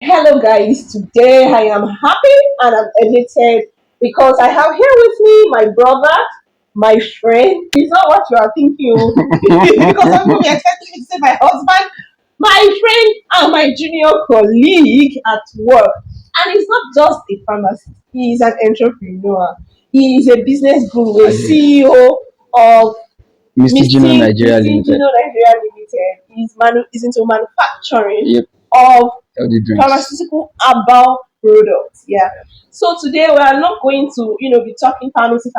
Hello, guys. Today I am happy and I'm elated because I have here with me my brother, my friend. It's not what you are thinking, oh. Because some people be expecting me to say my husband, my friend, and my junior colleague at work. And he's not just a pharmacist, he is an entrepreneur. He is a business guru, a CEO of Mr. Gino Mr. Nigeria Limited. Gino Nigeria Limited. He's into manufacturing Yep, of healthy drinks. pharmaceutical herbal products. Yeah. So today we are not going to, be talking pharmacy.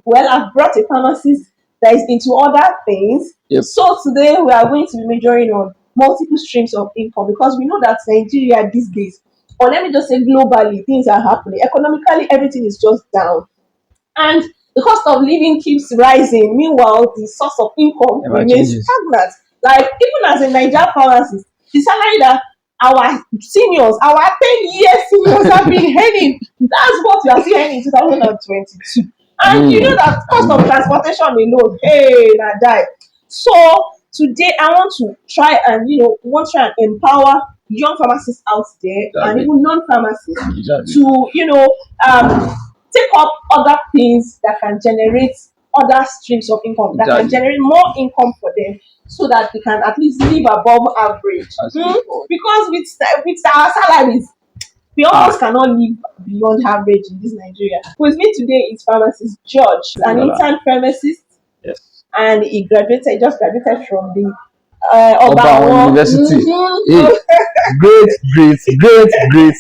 Well, I've brought a pharmacist that is into other things. Yep, So today we are going to be majoring on multiple streams of income because we know that Nigeria these days, or let me just say globally, things are happening. Economically, everything is just down. And the cost of living keeps rising. Meanwhile, the source of income never remains changes. stagnant. Like even as a Nigerian pharmacist, the salary that our seniors, our 10-year seniors have been earning, that's what we are still earning in 2022. I And you know mean, that cost of transportation alone, hey, na die. So today I want to try and want to try and empower young pharmacists out there and exactly, even non-pharmacists exactly. to um take up other things that can generate other streams of income that can Exactly. generate more income for them so that they can at least live above average. That's it. Because with our salaries we Ah, almost cannot live beyond average in this Nigeria. With me today is pharmacist George, an Voila. intern pharmacist, Yes. and he just graduated from the Oba Obawa. University. Hey, great, great, great, great,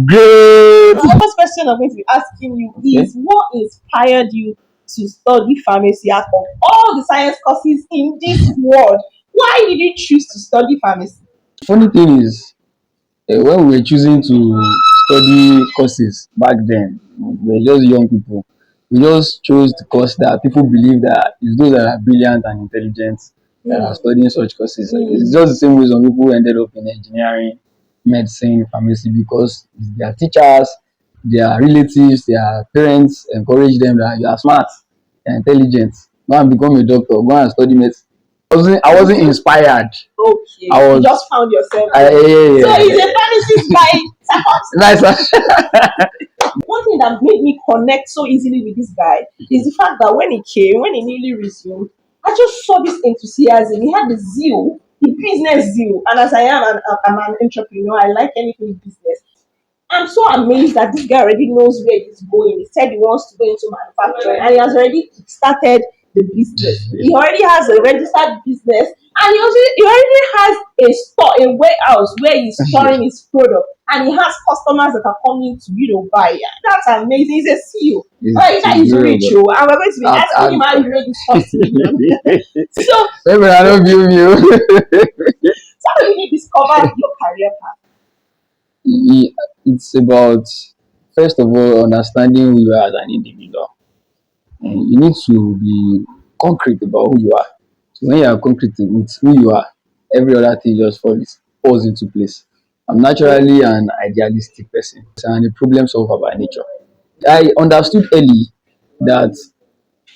great. The first question I'm going to be asking you Okay. is what inspired you to study pharmacy out of all the science courses in this world? Why did you choose to study pharmacy? Funny thing is, when we were choosing to study courses back then, we were just young people. We just chose the course that people believe that is those that are brilliant and intelligent that are Mm, studying such courses. It's mm, just the same way some people ended up in engineering, medicine, pharmacy because their teachers, their relatives, their parents encourage them that you are smart and intelligent. Go and become a doctor. Go and study medicine. I wasn't mhm. inspired. Okay, I you was just found yourself I, there. So yeah, he's a pharmacist by nice. circumstance. One thing that made me connect so easily with this guy is the fact that when he newly resumed, I just saw this enthusiasm. He had the zeal, the business zeal. And as I'm an entrepreneur, I like anything business. I'm so amazed that this guy already knows where he's going. He said he wants to go into manufacturing and he has already started the business. He already has a registered business and he already has a store, a warehouse where he's storing his product and he has customers that are coming to buy. Yeah, that's amazing. He's a CEO. Like that is Very rich, good. oh. And we're going to be asking him how he made this first million. So, Maybe I don't view you. so how did you discover your career path? It's about first of all understanding who you are as an individual. And you need to be concrete about who you are. So when you are concrete with who you are, every other thing just falls into place. I'm naturally an idealistic person and a problem solver by nature. I understood early that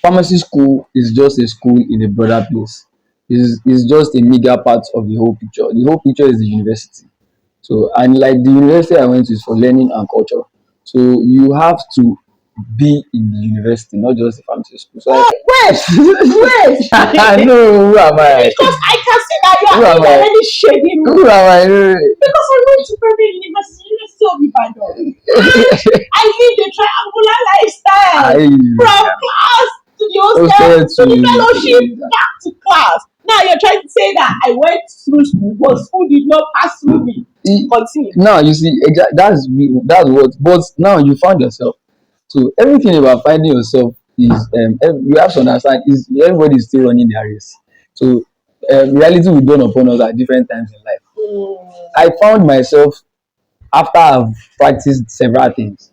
pharmacy school is just a school in a broader place. Is just a meager part of the whole picture. The whole picture is the university. So and like the university I went to is for learning and culture. So you have to be in the university, not just the pharmacy school. So Wait, wait. I know who am I? Because I can see that you Who are am I? already shading me. Who am I? Because I went to private university of Ibadan. And I lived a triangular lifestyle I from class to the hostel hosted to the fellowship to back to class. Now you're trying to say that I went through school, but school did not pass through me. Continue. now you see that's what but now you found yourself. So everything about finding yourself is you have to understand is everybody is still running their race. So reality will dawn upon us at different times in life. Mm. I found myself after I've practiced several things.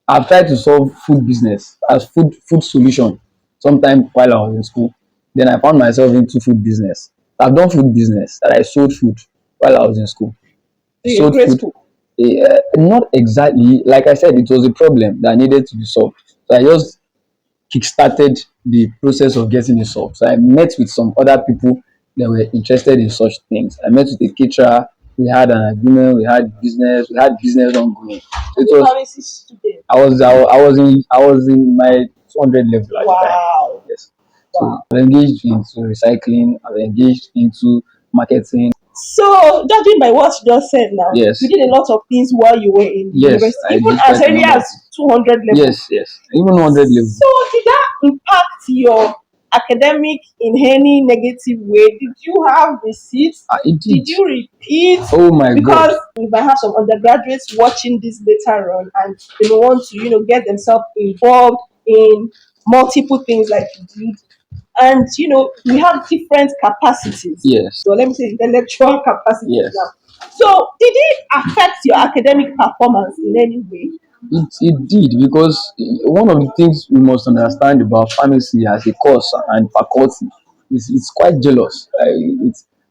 I've tried to solve food business as food solution sometime while I was in school. Then I found myself into food business. I've done food business that I sold food while I was in school. So you're Sold food. graceful. Not exactly. Like I said, it was a problem that needed to be solved. So I just kickstarted the process of getting it solved. So I met with some other people that were interested in such things. I met with a caterer. We had an agreement. We had business. We had business ongoing. So As it a was. pharmacy student. I was in my 200 level at the time. Wow. Yes. So Wow. I was engaged into recycling. I was engaged into marketing. So, judging by what you just said now, you Yes. did a lot of things while you were in the Yes. university, I even did as quite a early number of as things. 200 level. Yes. Yes. Even 100 level. So, did that impact your academic in any negative way? Did you have receipts? It Did did. you repeat? Oh my God. Because if I have some undergraduates watching this later on and they may want to, get themselves involved in multiple things like you did, and we have different capacities. Yes. So let me say intellectual capacities Yes. now. So did it affect your academic performance in any way? It did because one of the things we must understand about pharmacy as a course and faculty is it's quite jealous.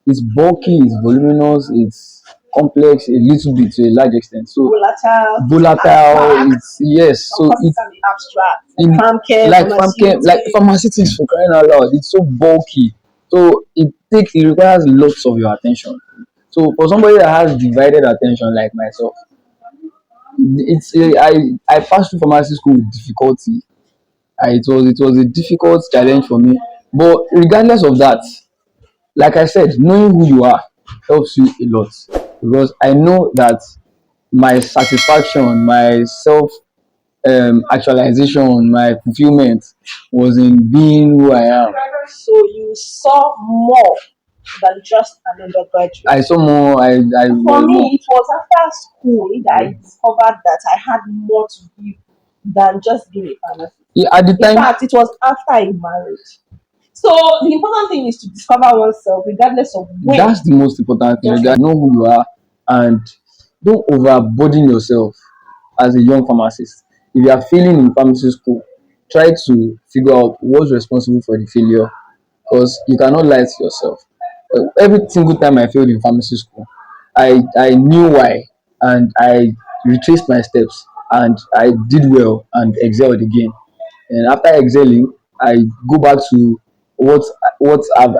It's bulky, it's voluminous, it's complex a little bit to a large extent. So Volatile, volatile, abstract, it's yes. some So courses it can be abstract, like in farm care, like pharmaceutics. pharmaceutics for crying out loud, it's so bulky. So it requires lots of your attention. So for somebody that has divided attention like myself, I passed through pharmacy school with difficulty. It was a difficult challenge for me. But regardless of that, like I said, knowing who you are helps you a lot because I know that my satisfaction, my self actualization, my fulfillment was in being who I am. So you saw more than just an undergraduate. I saw more. I For was more. me, it was after school that I discovered that I had more to give than just being a pharmacist. Yeah, at the In time, fact, it was after I married. So the important thing is to discover oneself regardless of when. that's the most important thing. Just You like know who you are and don't overburden yourself as a young pharmacist. If you are failing in pharmacy school, try to figure out what's responsible for the failure because you cannot lie to yourself. Every single time I failed in pharmacy school, I knew why and I retraced my steps and I did well and excelled again. And after excelling, I go back to what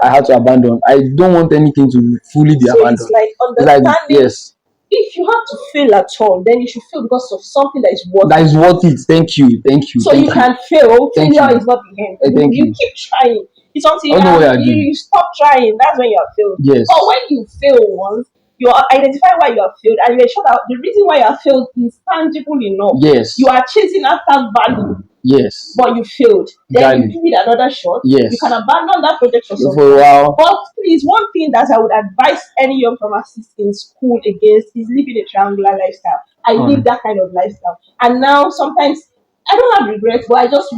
I had to abandon. I don't want anything to fully be so it's abandoned. like It's like understanding yes, if you have to fail at all, then you should fail because of something that is worth that it. is worth it. Thank you, thank you, So thank you you, can fail. thank you, Failure is not the end. You, thank you you. keep trying. It's until I don't know what you are you doing. stop trying. That's when you have failed. Yes, But when you fail once, you identify why you have failed, and you ensure that the reason why you have failed is tangible enough. yes, You are chasing after value, yes, but you failed. Then you exactly. give it another shot. You can Yes, abandon that project for some for a time. while. But please, one thing that I would advise any young pharmacist in school against is living a triangular lifestyle. I live Mm. that kind of lifestyle. And now sometimes I don't have regrets, but I just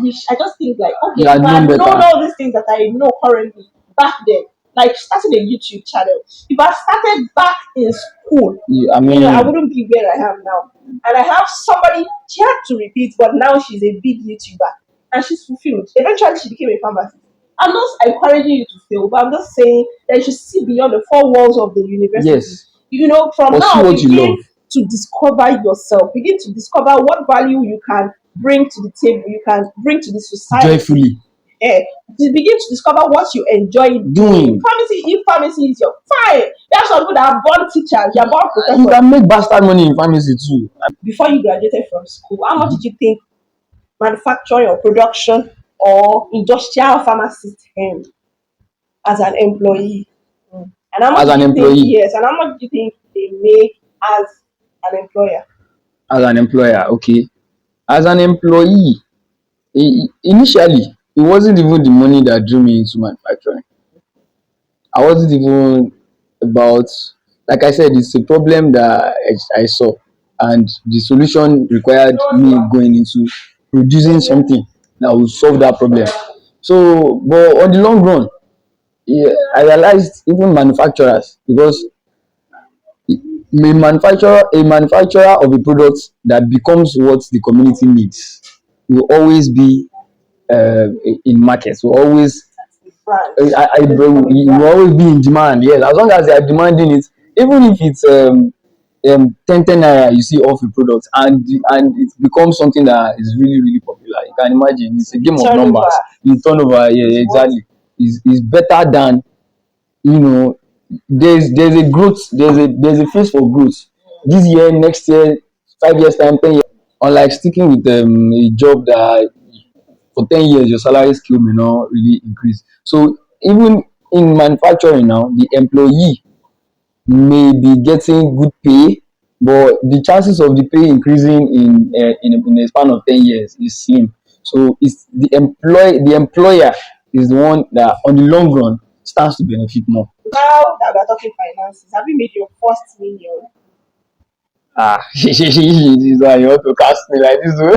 think like, okay, You are if I known had known better. all these things that I know currently back then, like starting a YouTube channel, if I started back in school, I I mean, wouldn't be where I am now. And I have somebody, she had to repeat, but now she's a big YouTuber and she's fulfilled. Eventually, she became a pharmacist. I'm not encouraging you to fail, but I'm just saying that you should see beyond the four walls of the university. yes. From Pursue now, what you begin love to discover yourself. Begin to discover what value you can bring to the table, you can bring to the society. joyfully. Eh, to begin to discover what you enjoy doing. Doing. Pharmacy, if pharmacy is your fine. There are some people that are born teachers, they are born You professors. can make bastard money in pharmacy too. Before you graduated from school, how much did you think manufacturing or production or industrial pharmacist as an employee? And how much As did an you think, employee, yes, and how much do you think they make as an employer? as an employer, okay. As an employee, initially, it wasn't even the money that drew me into manufacturing. I wasn't even about, like I said, it's a problem that I saw, and the solution required me going into producing something that will solve that problem. So, but on the long run, yeah, I realized even manufacturers, because a manufacturer of a product that becomes what the community needs will always be in markets. Will always The brand. you will always be in demand. Yes, as long as they are demanding it, even if it's 10 naira you see off a product, and it becomes something that is really really popular. You can imagine it's a The game of turnover numbers. The turnover, is yeah, what exactly, is better than you know there's a growth, there's a phase for growth. This year, next year, 5 years time, 10 years. Unlike sticking with a job that for 10 years your salary scale may not really increase. So even in manufacturing now, the employee may be getting good pay, but the chances of the pay increasing in a span of 10 years is slim. So it's the employer is the one that on the long run stands to benefit more. Now that we're talking finances, have you made your first million? Ah, this is why you want to cast me like this. No, now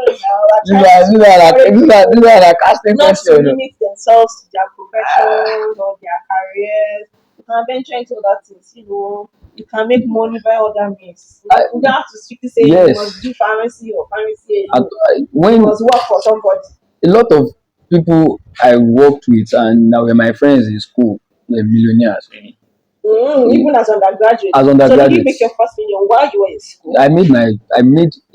we're These trying are to these are like encourage these people are like casting not to question. limit themselves to their profession or their careers. You can venture into other things, you can make money by other means. You don't have to strictly say you must Yes, do pharmacy or pharmacy at, alone. You when must work for somebody. a lot of people I worked with and now were my friends in school were millionaires. Even as undergraduate. As So did you make your undergraduates, first million while you were in school? I made a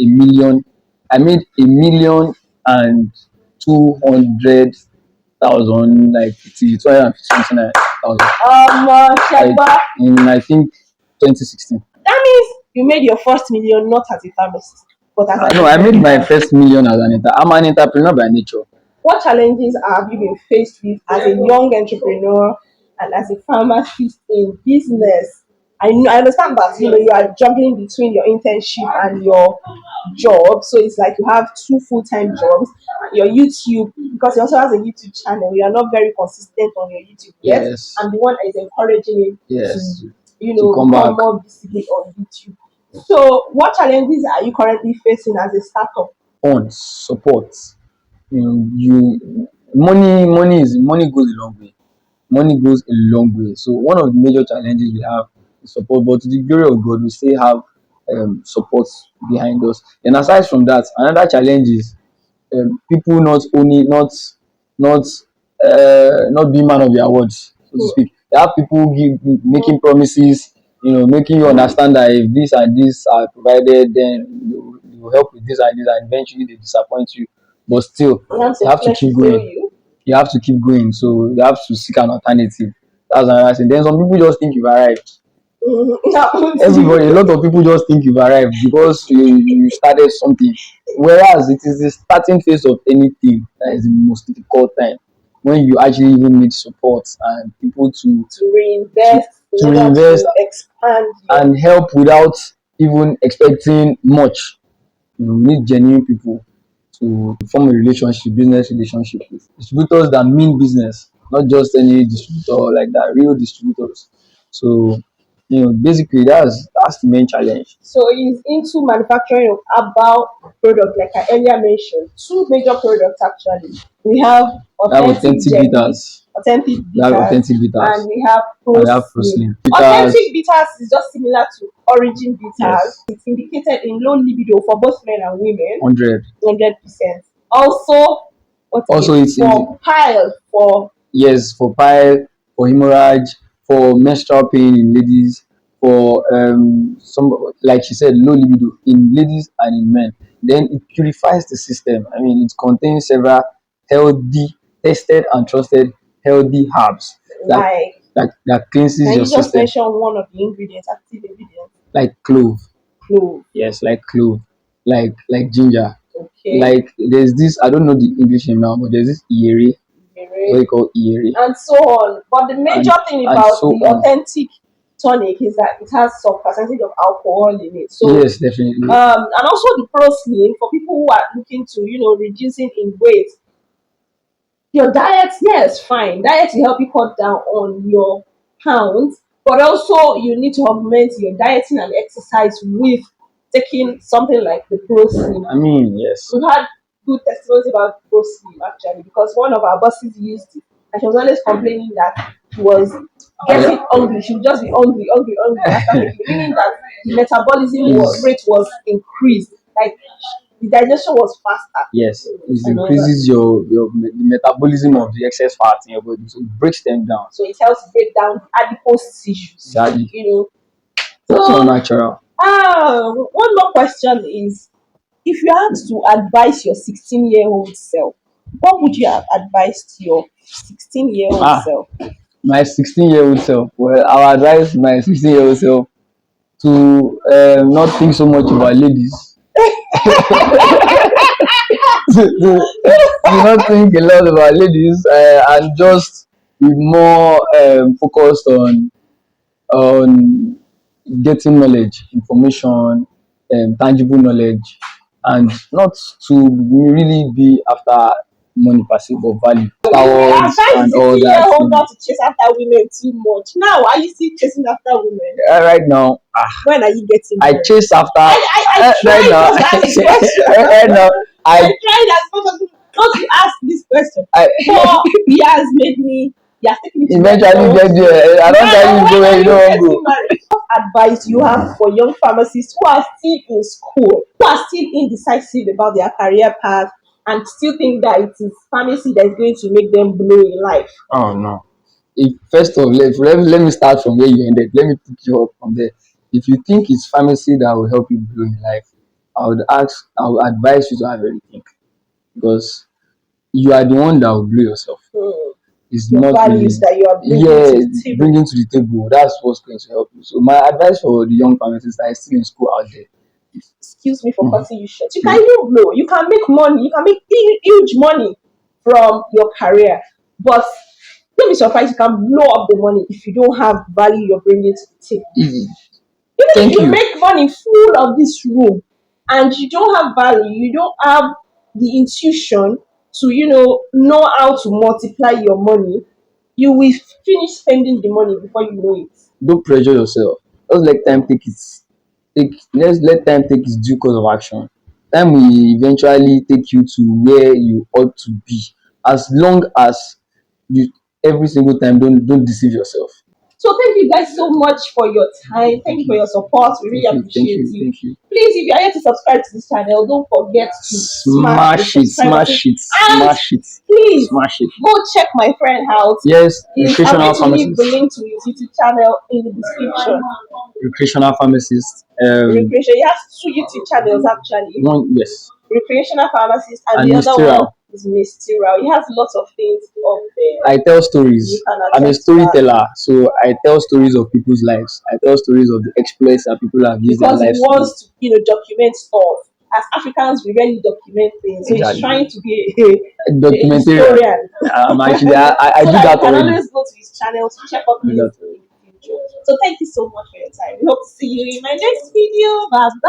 million. I made 1,200,000, like 259,000, like Shagba. in I think 2016. That means you made your first million not as a pharmacist, but as an No, I made my entrepreneur. first million as I'm an entrepreneur by nature. What challenges have you been faced with as a young entrepreneur and as a pharmacist in business? I understand that you are juggling between your internship and your job, so it's like you have two full-time jobs. Your YouTube, because he also has a YouTube channel, you are not very consistent on your YouTube yet. Yes, I'm the one that is encouraging him yes, to to come become back. more visible on YouTube. So, what challenges are you currently facing as a startup? On support. Money goes a long way. Money goes a long way. So one of the major challenges we have is support, but to the glory of God, we still have support behind us. And aside from that, another challenge is people not not being man of their words, so to speak. They have people making promises, making you understand that if this and this are provided, then they will help with this and this, and eventually they disappoint you. But still, Once you your have to flesh will keep fail going. you. You have to keep going. So you have to seek an alternative. That's another thing. Then some people just think you've arrived. It happens to Everybody, a you. lot of people just think you've arrived because you started something. Whereas it is the starting phase of anything that is the most difficult time, when you actually even need support and people To to, reinvest in to order reinvest to expand your. and help without even expecting much. You need genuine people to form a relationship, business relationship with. Distributors that mean business, not just any distributor like that, real distributors. So, basically that's the main challenge. So he's into manufacturing of herbal product, like I earlier mentioned. Two major products actually. We have We have authentic authentic jelly, bitters. authentic We have bitters, authentic bitters. and we have pro And we have slim. Proslim. Bitters, Authentic bitters is just similar to origin bitters. yes, It's indicated in low libido for both men and women, 100. 100%. Also, what Also, again? it's For pile, for yes, for pile, for hemorrhage, for menstrual pain in ladies, for some, like she said, low libido in ladies and in men. Then it purifies the system. I mean, it contains several healthy, tested and trusted healthy herbs that like, that cleanses can your you just system, mention one of the ingredients, active ingredients? like clove. Clove. Yes, like clove, like ginger. Okay. Like there's this, I don't know the English name now, but there's this erie, what Beret, you call erie, and so on. But the major and thing and about so the on. authentic tonic is that it has some percentage of alcohol in it. So, Yes, definitely. and also the pro slim for people who are looking to, reducing in weight. Your diet, yes, fine. Diet will help you cut down on your pounds, but also you need to augment your dieting and exercise with taking something like the pro slim. I mean, yes. We've had good testimonies about pro sleep actually, because one of our bosses used it and she was always complaining that she was getting hungry. She would just be hungry, hungry, hungry after taking, meaning that the metabolism Is rate was increased. Like the digestion was faster. yes, it And all that. increases the metabolism of the excess fat in your body, so it breaks them down. So it helps break down adipose tissues. Exactly. It's all So natural. one more question is, if you had to advise your 16-year-old self, what would you have advised your 16-year-old Ah, self? my 16-year-old self. Well, I would advise my 16-year-old self to not think so much about ladies. Do not think a lot about ladies and just be more focused on getting knowledge, information, tangible knowledge, and not to really be after money per se, but value, You awards, advise and all 16-year that. old not to chase after women too much. Now, are you still chasing after women? Right now, When are you getting I married? chase after. I Right tried now, just to ask this question. right now, I I, tried as much as not to ask this question. I But he has made me, he has taken me to where I eventually want get to go. there. I don't tell you go When where are you you don't getting go. married? What advice you have for young pharmacists who are still in school, who are still indecisive about their career path, and still think that it is pharmacy that is going to make them blow in life? Oh no. If first of all, let me start from where you ended. Let me pick you up from there. If you think it's pharmacy that will help you grow in life, I would advise you to have everything because you are the one that will blow yourself. Hmm. It's Your not values really, that you are bringing to yeah, the table. bringing to the table. That's what's going to help you. So my advice for the young pharmacists that are still in school out there. Excuse me for Mhm. cutting you short. You can even blow. You can make money. You can make huge money from your career. But don't be surprised you can blow up the money if you don't have value you're bringing to the table. Easy. Even if Thank you you. make money full of this room and you don't have value, you don't have the intuition to, know how to multiply your money, you will finish spending the money before you know it. Don't pressure yourself. Just let time take its let's let time take its due course of action. Time will eventually take you to where you ought to be. As long as you every single time don't deceive yourself. So thank you guys so much for your time. Thank Thank you for you. your support. We really Thank appreciate you. you. Thank you. Please, if you are yet to subscribe to this channel, don't forget to smash the Smash it, subscribe button. smash it, And smash it, please smash it. go check my friend out. Yes, I'm recreational going to leave the pharmacist. link to his YouTube channel in the description. Recreational pharmacist. Recreation. He has two YouTube channels actually. One, yes. Recreational pharmacist, and And the other one Mysterio. is Mysterio. He has lots of things up there. I tell You stories. can I'm a attest to that. storyteller, so I tell stories of people's lives. I tell stories of the exploits that people have used their Because he lives to do. wants to, document stuff. As Africans, we rarely document things. So he's Exactly. trying to be a Documentarian. historian. Actually, I So do that you that can already. always go to his channel to check up I do things that. in the future. So thank you so much for your time. We hope to see you in my next video. Bye bye.